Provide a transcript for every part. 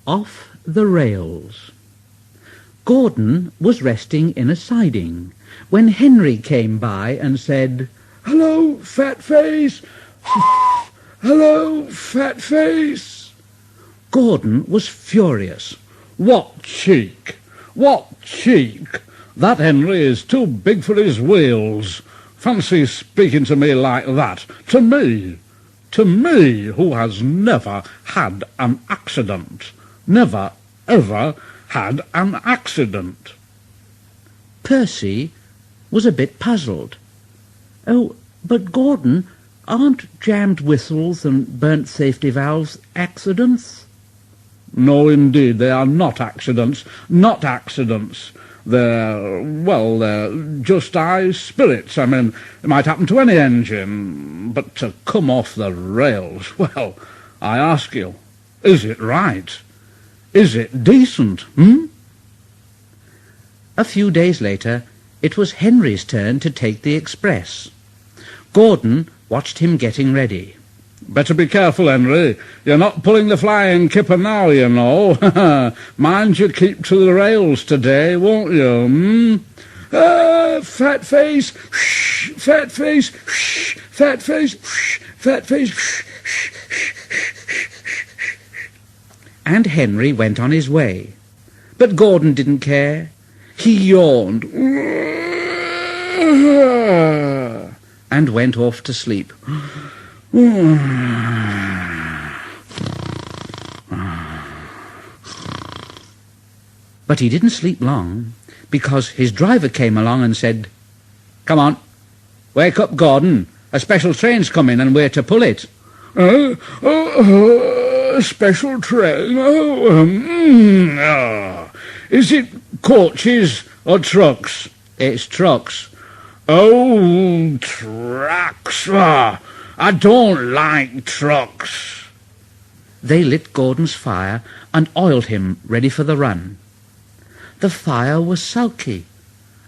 Off the Rails. Gordon was resting in a siding when Henry came by and said, "Hello, fat face! Hello, fat face!" Gordon was furious. "What cheek! What cheek! That Henry is too big for his wheels. Fancy speaking to me like that. To me, who has never had an accident. Never, ever had an accident." Percy was a bit puzzled. "Oh, but Gordon, aren't jammed whistles and burnt safety valves accidents?" "No, indeed, they are not accidents. Not accidents. They're just high spirits. I mean, it might happen to any engine. But to come off the rails, well, I ask you, is it right? Is it decent, A few days later, it was Henry's turn to take the express. Gordon watched him getting ready. "Better be careful, Henry. You're not pulling the flying kipper now, you know. Mind you keep to the rails today, won't you, Fat face, whoosh, fat face, whoosh, fat face, whoosh, fat face, whoosh, whoosh, whoosh." And Henry went on his way. But Gordon didn't care. He yawned and went off to sleep. But he didn't sleep long, because his driver came along and said, "Come on, wake up, Gordon. A special train's coming and we're to pull it." A special train? Is it coaches or trucks?" "It's trucks." "Oh, trucks. I don't like trucks." They lit Gordon's fire and oiled him ready for the run. The fire was sulky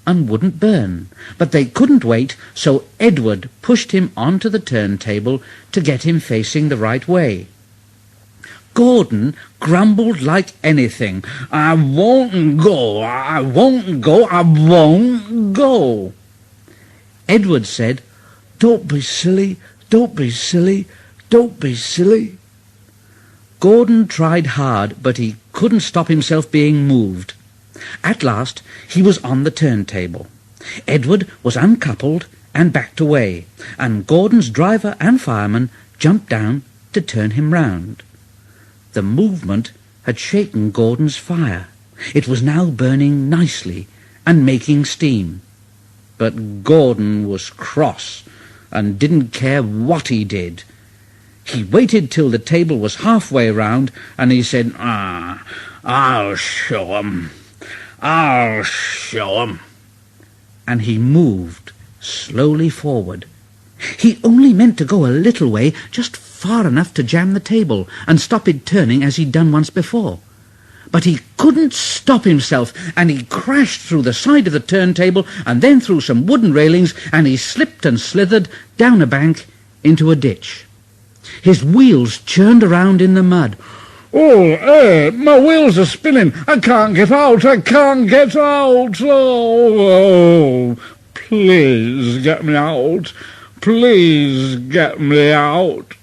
and wouldn't burn, but they couldn't wait, so Edward pushed him onto the turntable to get him facing the right way. Gordon grumbled like anything. "I won't go, I won't go, I won't go." Edward said, "Don't be silly, don't be silly, don't be silly." Gordon tried hard, but he couldn't stop himself being moved. At last he was on the turntable. Edward was uncoupled and backed away, and Gordon's driver and fireman jumped down to turn him round. The movement had shaken Gordon's fire. It was now burning nicely and making steam. But Gordon was cross and didn't care what he did. He waited till the table was halfway round, and he said, I'll show 'em. I'll show 'em." And he moved slowly forward. He only meant to go a little way, just far enough to jam the table and stop it turning as he'd done once before. But he couldn't stop himself, and he crashed through the side of the turntable and then through some wooden railings, and he slipped and slithered down a bank into a ditch. His wheels churned around in the mud. "Oh, my wheels are spinning. I can't get out. I can't get out. Oh, please get me out. Please get me out."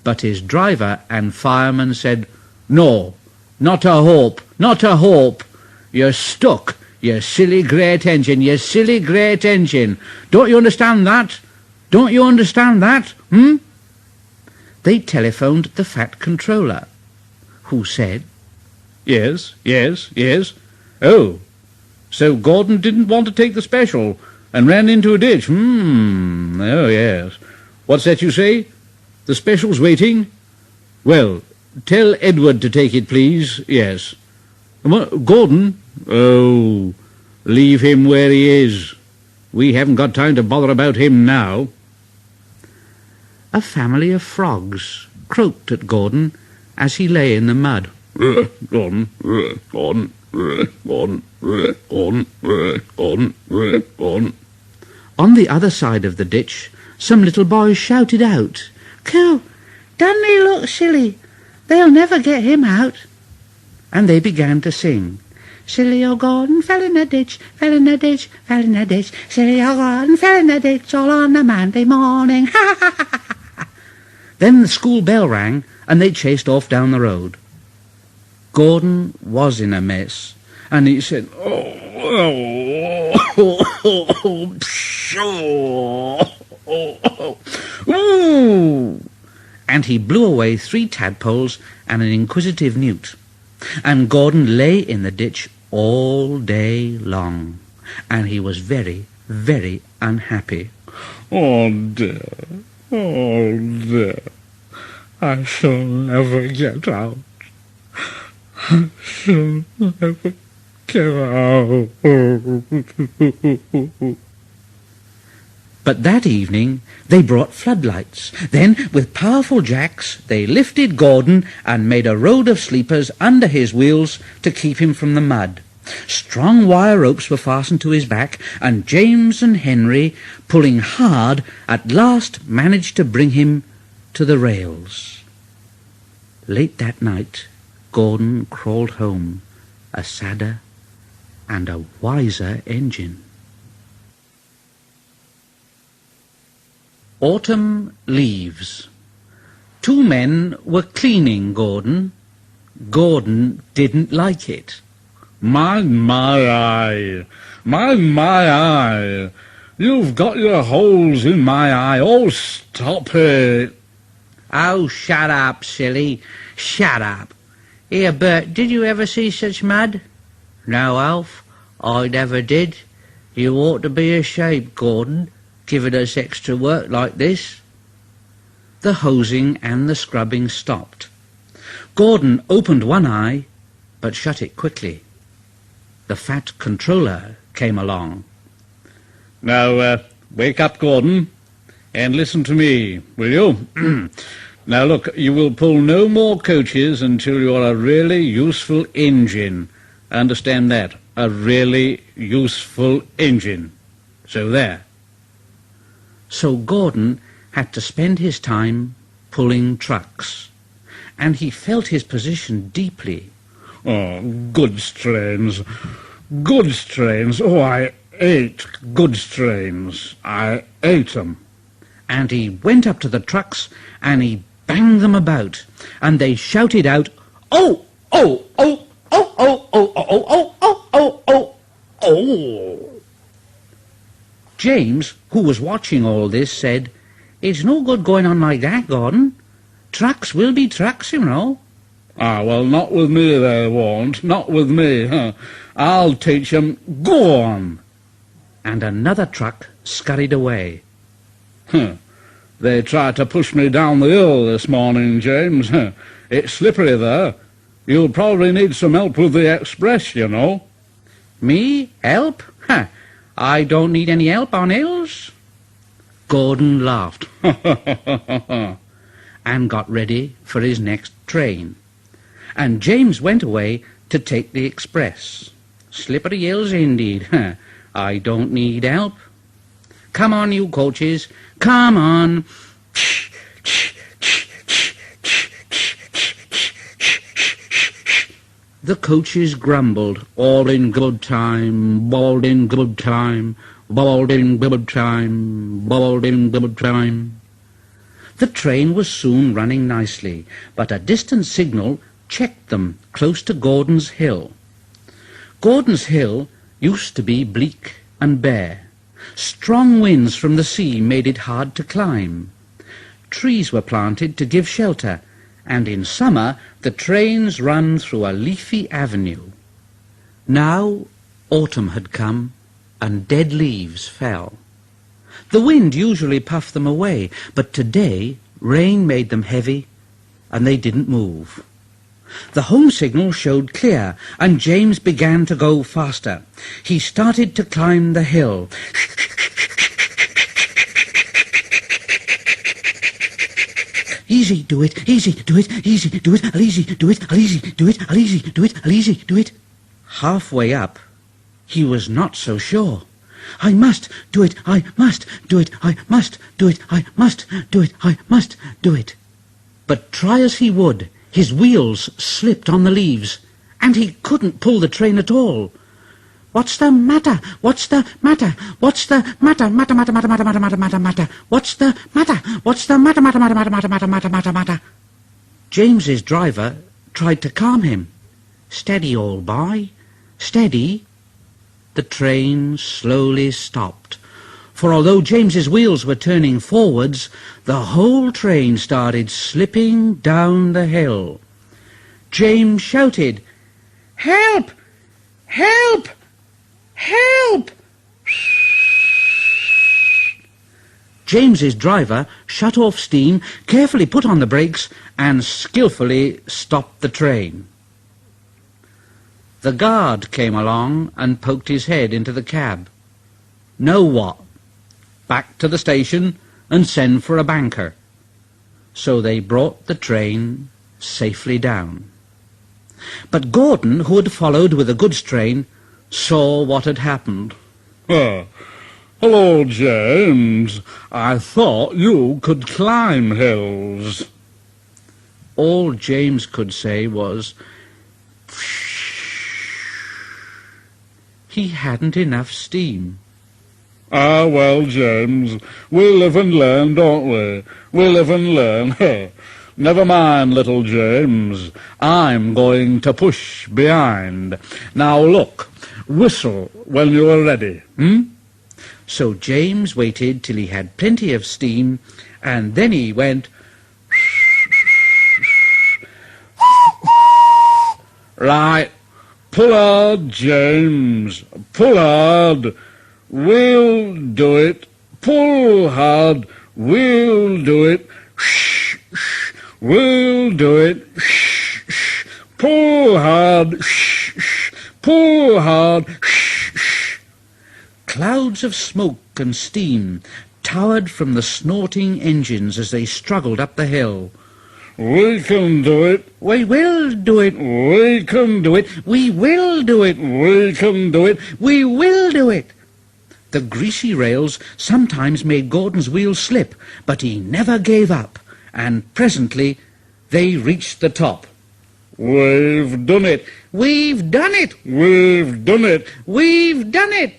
But his driver and fireman said, "No, not a hope, not a hope. You're stuck, you silly great engine, you silly great engine. Don't you understand that? Don't you understand that, They telephoned the Fat Controller, who said, Yes. Oh, so Gordon didn't want to take the special and ran into a ditch. Oh, yes. What's that you say? The special's waiting? Well, tell Edward to take it, please. Yes. Gordon? Oh, leave him where he is. We haven't got time to bother about him now." A family of frogs croaked at Gordon as he lay in the mud. Gordon, Gordon, Gordon, Gordon, Gordon, Gordon. On the other side of the ditch, some little boys shouted out, "Cool, doesn't he look silly? They'll never get him out." and they began to sing. Silly old Gordon fell in a ditch, fell in a ditch, fell in a ditch. Silly old Gordon fell in a ditch all on a Monday morning. Ha ha ha ha ha. Then the school bell rang, and they chased off down the road. Gordon was in a mess, and he said, "Ooh!" And he blew away 3 tadpoles and an inquisitive newt. And Gordon lay in the ditch all day long, and he was very, very unhappy. Oh dear, I shall never get out. I shall never get out. But that evening they brought floodlights. Then, with powerful jacks, they lifted Gordon and made a road of sleepers under his wheels to keep him from the mud. Strong wire ropes were fastened to his back, and James and Henry, pulling hard, at last managed to bring him to the rails. Late that night, Gordon crawled home, a sadder and a wiser engine. Autumn leaves. 2 men were cleaning Gordon. Gordon didn't like it. Mind my eye, mind my eye. You've got your holes in my eye. Oh, stop it. Oh, shut up, silly. Shut up. Here, Bert, did you ever see such mud? No, Alf, I never did. You ought to be ashamed, Gordon, giving us extra work like this. The hosing and the scrubbing stopped. Gordon opened one eye, but shut it quickly. The fat controller came along. Now, wake up, Gordon, and listen to me, will you? Now, look, you will pull no more coaches until you're a really useful engine. Understand that? A really useful engine. So there. So Gordon had to spend his time pulling trucks, and he felt his position deeply. Oh, goods trains. Goods trains. Oh, I ate goods trains. I ate 'em. And he went up to the trucks, and he banged them about, and they shouted out, "Oh, oh, oh, oh, oh, oh, oh, oh, oh, oh, oh, oh." James, who was watching all this, said, "It's no good going on like that, Gordon. Trucks will be trucks, you know." Ah, well, not with me they won't. Not with me. Huh? I'll teach 'em. Go on. And another truck scurried away. They tried to push me down the hill this morning, James. It's slippery there. You'll probably need some help with the express, you know. Me? Help? I don't need any help on hills. Gordon laughed and got ready for his next train. And James went away to take the express. Slippery hills indeed. I don't need help. Come on, you coaches. Come on. The coaches grumbled, all in good time, bawled in good time, bawled in good time, bawled in good time. The train was soon running nicely, but a distant signal checked them close to Gordon's Hill. Gordon's Hill used to be bleak and bare. Strong winds from the sea made it hard to climb. Trees were planted to give shelter, and in summer the trains run through a leafy avenue. Now autumn had come, and dead leaves fell. The wind usually puffed them away, but today rain made them heavy, and they didn't move. The home signal showed clear, and James began to go faster. He started to climb the hill. Easy, do it, easy, do it, easy, do it, easy, do it, easy, do it, easy, do it, easy, do it. Halfway up, he was not so sure. I must do it, I must do it, I must do it, I must do it, I must do it. But try as he would, his wheels slipped on the leaves, and he couldn't pull the train at all. "What's the matter? What's the matter? What's the matter? Matter, matter, matter, matter, matter, matter, matter, matter. What's the matter? What's the matter, matter, matter, matter, matter, matter, matter, matter, matter?" James's driver tried to calm him. "Steady, old boy, steady." The train slowly stopped, for although James's wheels were turning forwards, the whole train started slipping down the hill. James shouted, "Help! Help! Help!" James's driver shut off steam, carefully put on the brakes, and skillfully stopped the train. The guard came along and poked his head into the cab. "Know what? Back to the station and send for a banker." So they brought the train safely down. But Gordon, who had followed with the goods train, saw what had happened. "Hello, James. I thought you could climb hills." All James could say was, he hadn't enough steam. "Ah, well, James, we live and learn, don't we? We live and learn. Never mind, little James. I'm going to push behind. Now look, whistle when you are ready, So James waited till he had plenty of steam, and then he went, "Right, pull hard, James, pull hard. We'll do it. Pull hard, we'll do it. We'll do it. Pull hard, pull hard." Clouds of smoke and steam towered from the snorting engines as they struggled up the hill. "We can do it. "We will do it." We can do it. "We will do it." We can do it. "We will do it." The greasy rails sometimes made Gordon's wheels slip, but he never gave up, and presently they reached the top. We've done it. "We've done it." We've done it. "We've done it."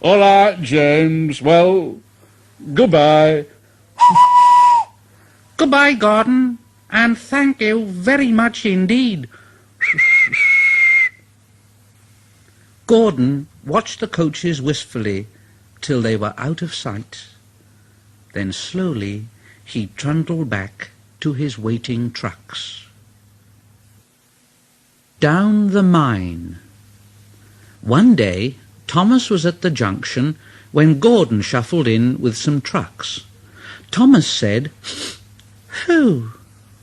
All right, James. Well, goodbye. "Goodbye, Gordon, and thank you very much indeed." Gordon watched the coaches wistfully till they were out of sight. Then slowly he trundled back to his waiting trucks. Down the mine. One day Thomas was at the junction when Gordon shuffled in with some trucks. Thomas said, "Phew,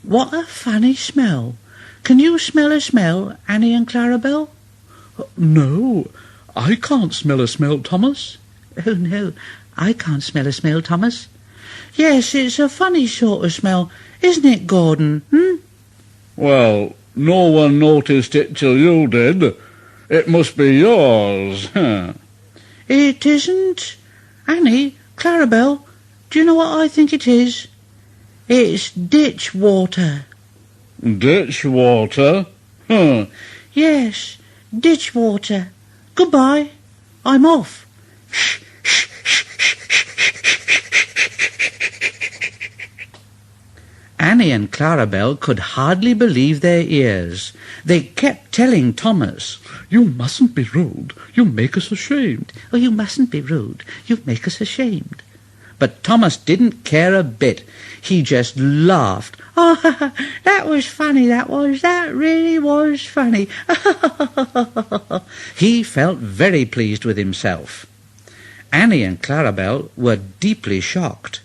what a funny smell. Can you smell a smell, Annie and Clarabelle?" No, I can't smell a smell, Thomas. "Oh, no, I can't smell a smell, Thomas." "Yes, it's a funny sort of smell, isn't it, Gordon, Well, no one noticed it till you did. It must be yours. "It isn't. Annie, Clarabelle, do you know what I think it is? It's ditch water." Ditch water? "Yes, ditch water. Goodbye. I'm off." Annie and Clarabelle could hardly believe their ears. They kept telling Thomas, You mustn't be rude. You make us ashamed. "Oh, you mustn't be rude. You make us ashamed." But Thomas didn't care a bit. He just laughed. "Oh, that was funny, that was. That really was funny." He felt very pleased with himself. Annie and Clarabelle were deeply shocked.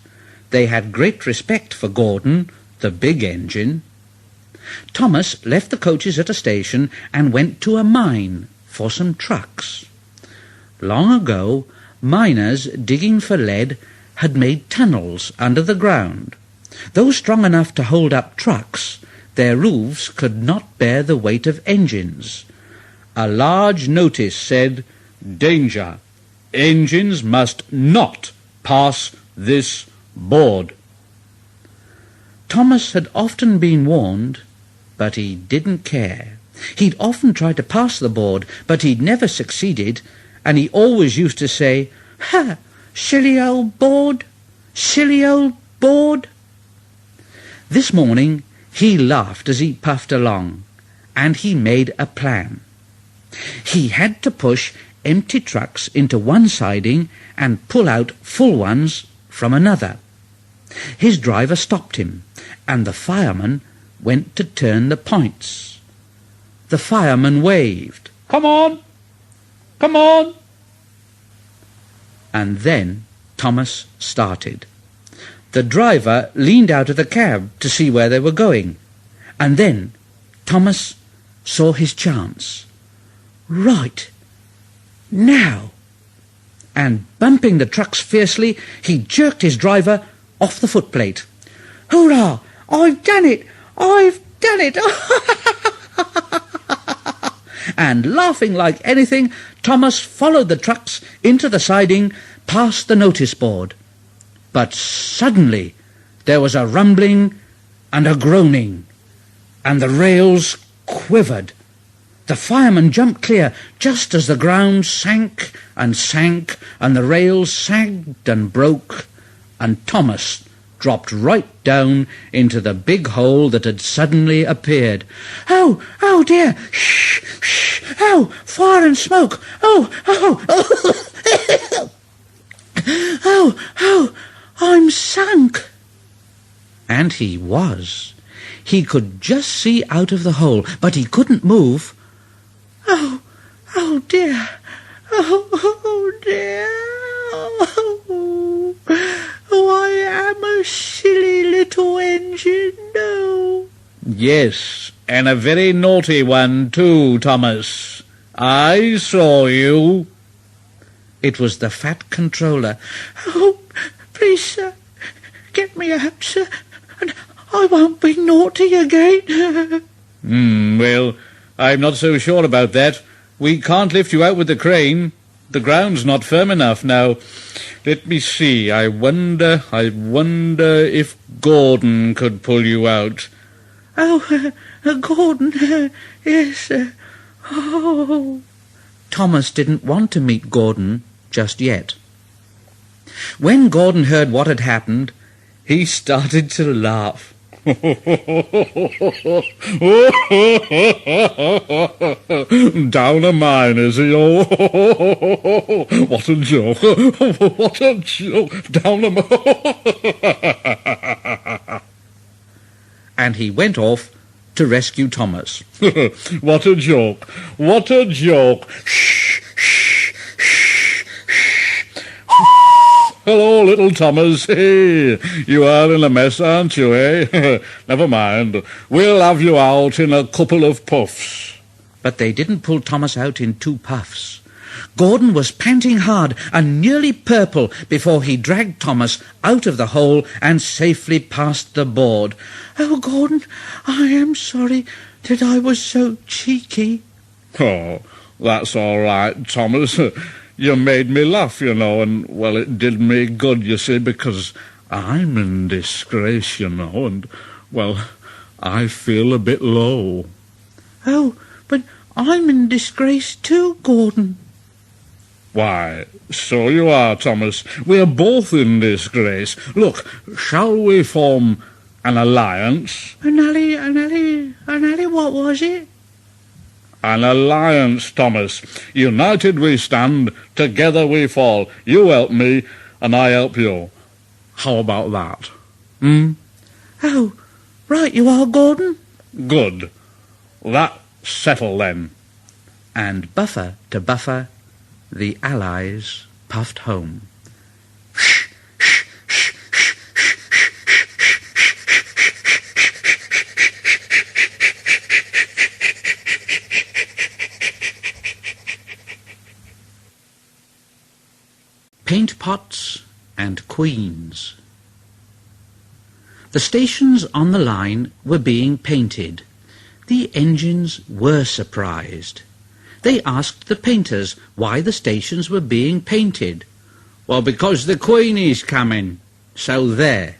They had great respect for Gordon, the big engine. Thomas left the coaches at a station and went to a mine for some trucks. Long ago, miners digging for lead had made tunnels under the ground. Though strong enough to hold up trucks, their roofs could not bear the weight of engines. A large notice said, "Danger! Engines must not pass this board." Thomas had often been warned, but he didn't care. He'd often tried to pass the board, but he'd never succeeded, and he always used to say, "Ha! Silly old board! Silly old board!" This morning he laughed as he puffed along, and he made a plan. He had to push empty trucks into one siding and pull out full ones from another. His driver stopped him, and the fireman went to turn the points. The fireman waved, Come on! Come on! and then Thomas started. The driver leaned out of the cab to see where they were going, and then Thomas saw his chance. Right, now! And bumping the trucks fiercely, he jerked his driver off the footplate. "Hurrah! I've done it! I've done it!" And laughing like anything, Thomas followed the trucks into the siding, past the notice board. But suddenly there was a rumbling and a groaning, and the rails quivered. The fireman jumped clear just as the ground sank, and the rails sagged and broke, and Thomas dropped right down into the big hole that had suddenly appeared. "Oh, oh dear! Shh, shh! Oh, fire and smoke! Oh, oh, oh! Oh, oh, I'm sunk!" And he was. He could just see out of the hole, but he couldn't move. "Oh, oh dear! Oh dear! Oh, I am a silly little engine, no." Yes, and a very naughty one too, Thomas. I saw you. It was the fat controller. "Oh, please, sir, get me out, sir, and I won't be naughty again." Well, I'm not so sure about that. We can't lift you out with the crane. The ground's not firm enough now. Let me see. I wonder if Gordon could pull you out. "Oh, Gordon, yes, sir. Oh." Thomas didn't want to meet Gordon just yet. When Gordon heard what had happened, he started to laugh. Down a mine, is he? Oh, what a joke! What a joke! Down a mine. And he went off to rescue Thomas. What a joke! What a joke! Hello, little Thomas. Hey, you are in a mess, aren't you, eh? Never mind. We'll have you out in a couple of puffs. But they didn't pull Thomas out in 2 puffs. Gordon was panting hard and nearly purple before he dragged Thomas out of the hole and safely past the board. "Oh, Gordon, I am sorry that I was so cheeky." Oh, that's all right, Thomas. You made me laugh, you know, and, well, it did me good, you see, because I'm in disgrace, you know, and, well, I feel a bit low. "Oh, but I'm in disgrace too, Gordon." Why, so you are, Thomas. We're both in disgrace. Look, shall we form an alliance? An ally, what was it? An alliance, Thomas. United we stand, together we fall. You help me, and I help you. How about that? Oh, right you are, Gordon. Good. That's settled then. And buffer to buffer, the Allies puffed home. Paint pots and queens. The stations on the line were being painted. The engines were surprised. They asked the painters why the stations were being painted. "Well, because the Queenie's coming, so there."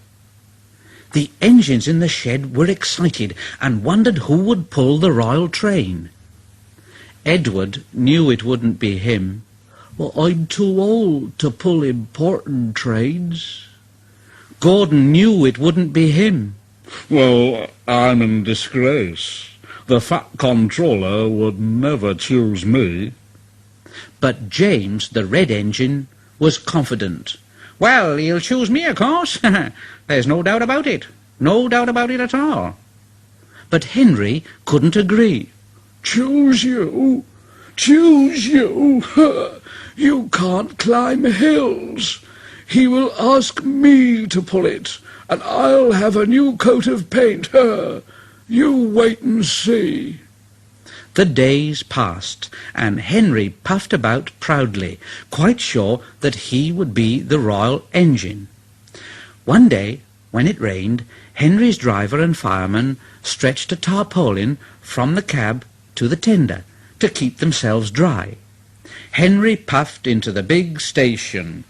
The engines in the shed were excited and wondered who would pull the royal train. Edward knew it wouldn't be him. "Well, I'm too old to pull important trains." Gordon knew it wouldn't be him. "Well, I'm in disgrace. The Fat Controller would never choose me." But James, the red engine, was confident. "Well, he'll choose me, of course. There's no doubt about it. No doubt about it at all." But Henry couldn't agree. "Choose you? Choose you? You can't climb hills. He will ask me to pull it, and I'll have a new coat of paint. You wait and see." The days passed, and Henry puffed about proudly, quite sure that he would be the royal engine. One day, when it rained, Henry's driver and fireman stretched a tarpaulin from the cab to the tender to keep themselves dry. Henry puffed into the big station.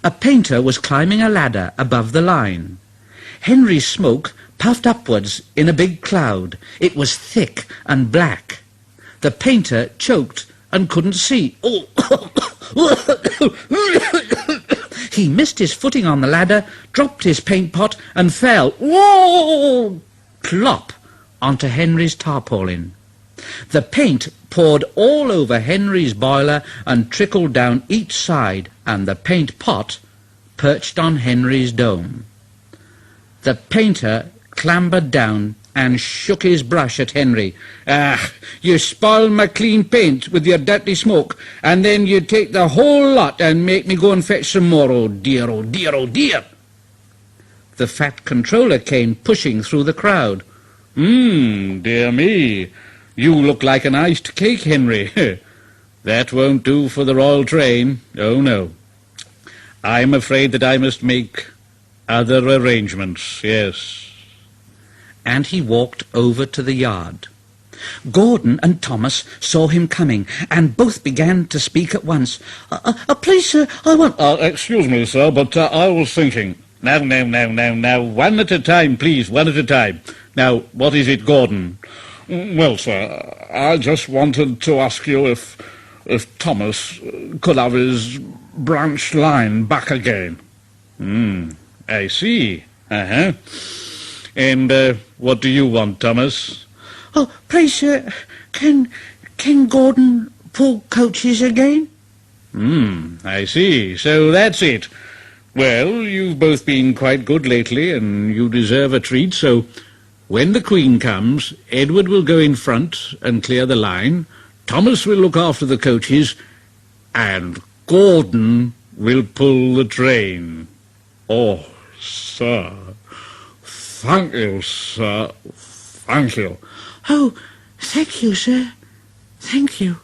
A painter was climbing a ladder above the line. Henry's smoke puffed upwards in a big cloud. It was thick and black. The painter choked and couldn't see. He missed his footing on the ladder, dropped his paint pot and fell, whoa, plop, onto Henry's tarpaulin. The paint poured all over Henry's boiler and trickled down each side, and the paint pot perched on Henry's dome. The painter clambered down and shook his brush at Henry. "Ah, you spoil my clean paint with your dirty smoke, and then you take the whole lot and make me go and fetch some more. Oh dear, oh dear, oh dear." The Fat Controller came pushing through the crowd. Dear me. You look like an iced cake, Henry. That won't do for the royal train. Oh, no. I'm afraid that I must make other arrangements, yes." And he walked over to the yard. Gordon and Thomas saw him coming, and both began to speak at once. Please, sir, I want..." Excuse me, sir, but I was thinking. Now, one at a time, please, one at a time. Now, what is it, Gordon? "Well, sir, I just wanted to ask you if Thomas could have his branch line back again." I see. And what do you want, Thomas? "Oh, please, sir, can Gordon pull coaches again?" I see. So that's it. Well, you've both been quite good lately, and you deserve a treat, so when the Queen comes, Edward will go in front and clear the line, Thomas will look after the coaches, and Gordon will pull the train." "Oh, sir, thank you, sir, thank you." "Oh, thank you, sir, thank you."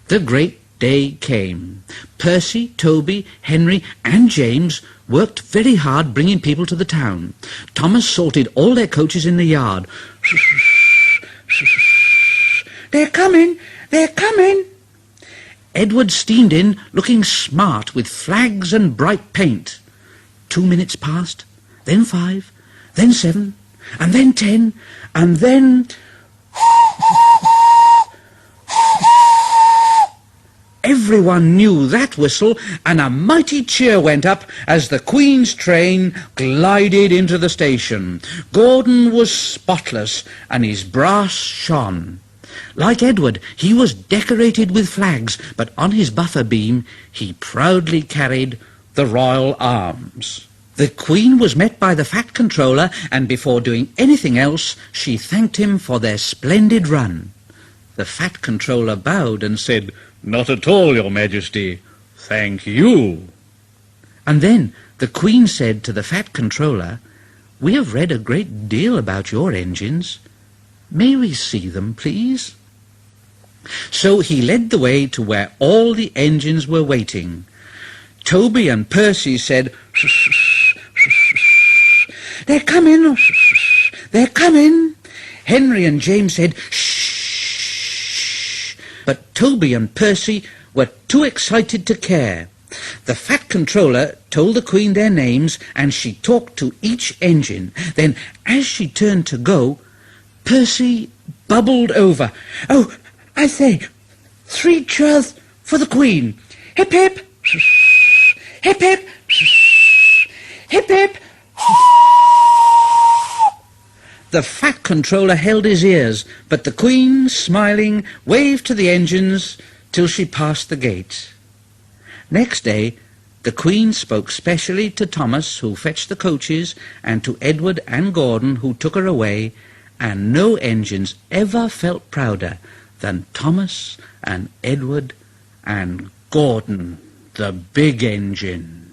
The great day came. Percy, Toby, Henry and James worked very hard bringing people to the town. Thomas sorted all their coaches in the yard. "They're coming! They're coming!" Edward steamed in, looking smart with flags and bright paint. 2 minutes passed, then 5, then 7, and then 10, and then... Everyone knew that whistle, and a mighty cheer went up as the Queen's train glided into the station. Gordon was spotless, and his brass shone. Like Edward, he was decorated with flags, but on his buffer beam he proudly carried the royal arms. The Queen was met by the Fat Controller, and before doing anything else, she thanked him for their splendid run. The Fat Controller bowed and said, "Not at all, Your Majesty. Thank you." And then the Queen said to the Fat Controller, "We have read a great deal about your engines. May we see them, please?" So he led the way to where all the engines were waiting. Toby and Percy said, "They're coming! They're coming!" Henry and James said, "Shh!" But Toby and Percy were too excited to care. The Fat Controller told the Queen their names, and she talked to each engine. Then, as she turned to go, Percy bubbled over. "Oh, I say, 3 cheers for the Queen. Hip, hip, hip, hip, hip, hip." The Fat Controller held his ears, but the Queen, smiling, waved to the engines till she passed the gate. Next day, the Queen spoke specially to Thomas, who fetched the coaches, and to Edward and Gordon, who took her away, and no engines ever felt prouder than Thomas and Edward and Gordon, the big engine.